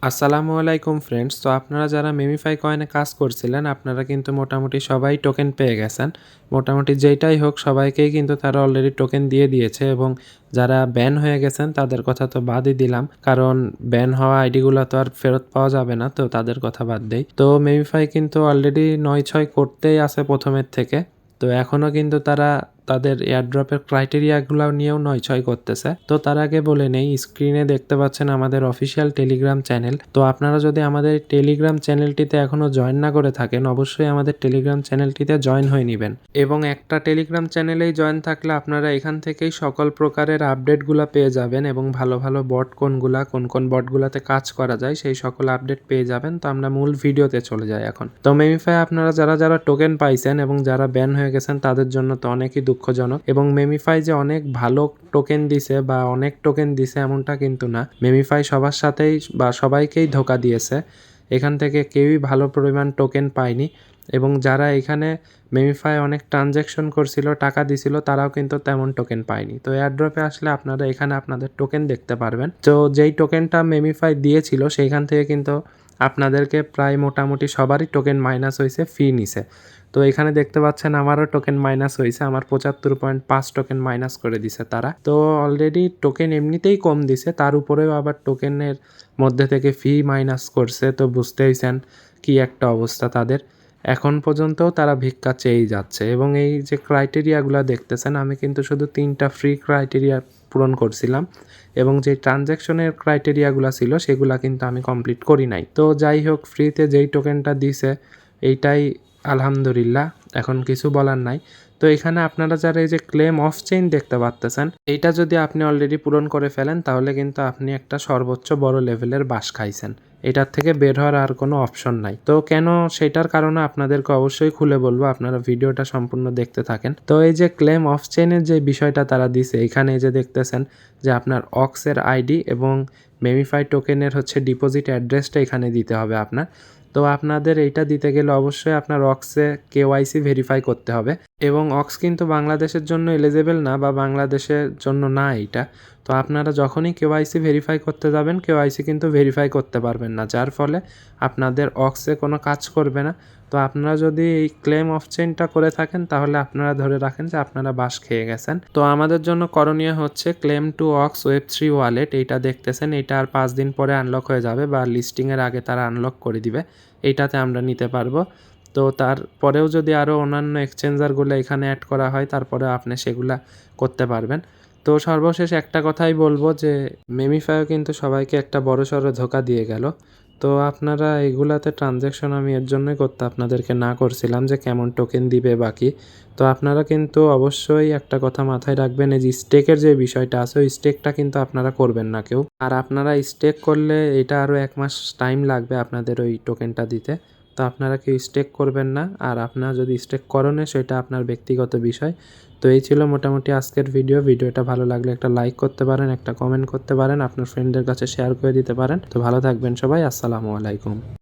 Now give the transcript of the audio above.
আসসালামু আলাইকুম ফ্রেন্ডস। তো আপনারা যারা মেমিফাই কয়েনে কাজ করছিলেন আপনারা কিন্তু মোটামুটি সবাই টোকেন পেয়ে গেছেন। মোটামুটি যেইটাই হোক সবাইকেই কিন্তু তারা অলরেডি টোকেন দিয়ে দিয়েছে এবং যারা ব্যান হয়ে গেছেন তাদের কথা তো বাদই দিলাম, কারণ ব্যান হওয়া আইডিগুলো তো আর ফেরত পাওয়া যাবে না, তো তাদের কথা বাদ দেই। তো মেমিফাই কিন্তু অলরেডি ৯-৬ করতেই আছে প্রথমের থেকে। তো এখনও কিন্তু তারা তাদের এয়ারড্রপের ক্রাইটেরিয়াগুলো নিয়েও ৯-৬ করতেছে। তো তার আগে বলে নেই, স্ক্রিনে দেখতে পাচ্ছেন আমাদের অফিসিয়াল টেলিগ্রাম চ্যানেল। তো আপনারা যদি আমাদের টেলিগ্রাম চ্যানেলটিতে এখনও জয়েন না করে থাকেন অবশ্যই আমাদের টেলিগ্রাম চ্যানেলটিতে জয়েন হয়ে নেবেন। এবং একটা টেলিগ্রাম চ্যানেলেই জয়েন থাকলে আপনারা এখান থেকেই সকল প্রকারের আপডেটগুলো পেয়ে যাবেন এবং ভালো ভালো বট কোনগুলা, কোন কোন বটগুলাতে কাজ করা যায় সেই সকল আপডেট পেয়ে যাবেন। তো আমরা মূল ভিডিওতে চলে যাই এখন। তো মেমিফাই আপনারা যারা যারা টোকেন পাইছেন এবং যারা ব্যান হয়ে গেছেন তাদের জন্য তো অনেকই দুঃখজনক। এবং মেমিফাই যে অনেক ভালো টোকেন দিছে বা অনেক টোকেন দিছে এমনটা কিন্তু না। মেমিফাই সবার সাথেই বা সবাইকেই ধোকা দিয়েছে। এখান থেকে কেউই ভালো পরিমাণ টোকেন পায়নি এবং যারা এখানে মেমিফাই অনেক ট্রানজ্যাকশন করছিল, টাকা দিছিল, তারাও কিন্তু তেমন টোকেন পায়নি। তো এয়ারড্রপে আসলে আপনারা এখানে আপনাদের টোকেন দেখতে পারবেন। তো যেই টোকেনটা মেমিফাই দিয়েছিল সেইখান থেকে কিন্তু আপনাদেরকে প্রায় মোটামুটি সবারই টোকেন মাইনাস হয়েছে, ফি নিছে। তো এখানে দেখতে পাচ্ছেন আমারও টোকেন মাইনাস হয়েছে, আমার ৭৫.৫ টোকেন মাইনাস করে দিছে তারা। তো অলরেডি টোকেন এমনিতেই কম দিছে, তার উপরেও আবার টোকেনের মধ্যে থেকে ফি মাইনাস করছে। তো বুঝতেইছেন কি একটা অবস্থা তাদের। এখন পর্যন্তও তারা ভিক্ষা চেয়েই যাচ্ছে এবং এই যে ক্রাইটেরিয়াগুলো দেখতেছেন, আমি কিন্তু শুধু ৩টা ফ্রি ক্রাইটেরিয়া পূরণ করছিলাম এবং যে ট্রানজ্যাকশনের ক্রাইটেরিয়াগুলো ছিল সেগুলা কিন্তু আমি কমপ্লিট করি নাই। তো যাই হোক, ফ্রিতে যেই টোকেনটা দিছে এইটাই আলহামদুলিল্লাহ, এখন কিছু বলার নাই। তো এখানে আপনারা যারা এই যে ক্লেম অফ চেইন দেখতে পাচ্তেছেন, এইটা যদি আপনি অলরেডি পূরণ করে ফেলেন তাহলে কিন্তু আপনি একটা সর্বোচ্চ বড় লেভেলের বাস খাইছেন। এটার থেকে বের হওয়ার আর কোনো অপশন নাই। তো কেন, সেটার কারণে আপনাদেরকে অবশ্যই খুলে বলবো, আপনারা ভিডিওটা সম্পূর্ণ দেখতে থাকেন। তো এই যে ক্লেম অফ চেইনের যে বিষয়টা তারা দিছে, এখানে এই যে দেখতেছেন যে আপনার অক্সের আইডি এবং মেমিফাই টোকেনের ডিপোজিট অ্যাড্রেসটা এখানে দিতে হবে আপনার। তো আপনাদের এইটা দিতে গেলে অবশ্যই আপনার অক্সে কেওয়াইসি ভেরিফাই করতে হবে এবং অক্স কিন্তু বাংলাদেশের জন্য এলিজেবল না বা বাংলাদেশের জন্য না এইটা। তো আপনারা যখনই কেওয়াইসি ভেরিফাই করতে যাবেন কেওয়াইসি কিন্তু ভেরিফাই করতে পারবেন না, যার ফলে আপনাদের অক্সে কোনো কাজ করবে না। তো আপনারা যদি এই ক্লেম অফ চেইনটা করে থাকেন তাহলে আপনারা ধরে রাখেন যে আপনারা বাস খেয়ে গেছেন। তো আমাদের জন্য করণীয় হচ্ছে ক্লেম টু অক্স ওয়েব3 ওয়ালেট, এইটা দেখতেছেন, এইটা আর 5 দিন পরে আনলক হয়ে যাবে বা লিস্টিংয়ের আগে তারা আনলক করে দিবে। এইটাতে আমরা নিতে পারবো। তো তারপরেও যদি আরও অন্যান্য এক্সচেঞ্জারগুলো এখানে অ্যাড করা হয় তারপরে আপনি সেগুলা করতে পারবেন। তো সর্বশেষ একটা কথাই বলবো যে মেমিফাইও কিন্তু সবাইকে একটা বড়সড় ধোঁকা দিয়ে গেল। তো আপনারা এগুলাতে ট্রানজ্যাকশন আমি এর জন্যই করতে আপনাদেরকে না করছিলাম যে কেমন টোকেন দিবে বাকি। তো আপনারা কিন্তু অবশ্যই একটা কথা মাথায় রাখবেন, এই যে স্টেকের যে বিষয়টা আছে ওই স্টেকটা কিন্তু আপনারা করবেন না কেউ। আর আপনারা স্টেক করলে এটা আরও 1 মাস টাইম লাগবে আপনাদের ওই টোকেনটা দিতে। তো আপনারা কেউ স্টেক করবেন না, আর আপনারা যদি স্টেক করেন সেটা আপনার ব্যক্তিগত বিষয়। তো এই ছিল মোটামুটি আজকের ভিডিওটা ভালো লাগলে একটা লাইক করতে পারেন, একটা কমেন্ট করতে পারেন, আপনার ফ্রেন্ডদের কাছে শেয়ার করে দিতে পারেন। তো ভালো থাকবেন সবাই, আসসালামু আলাইকুম।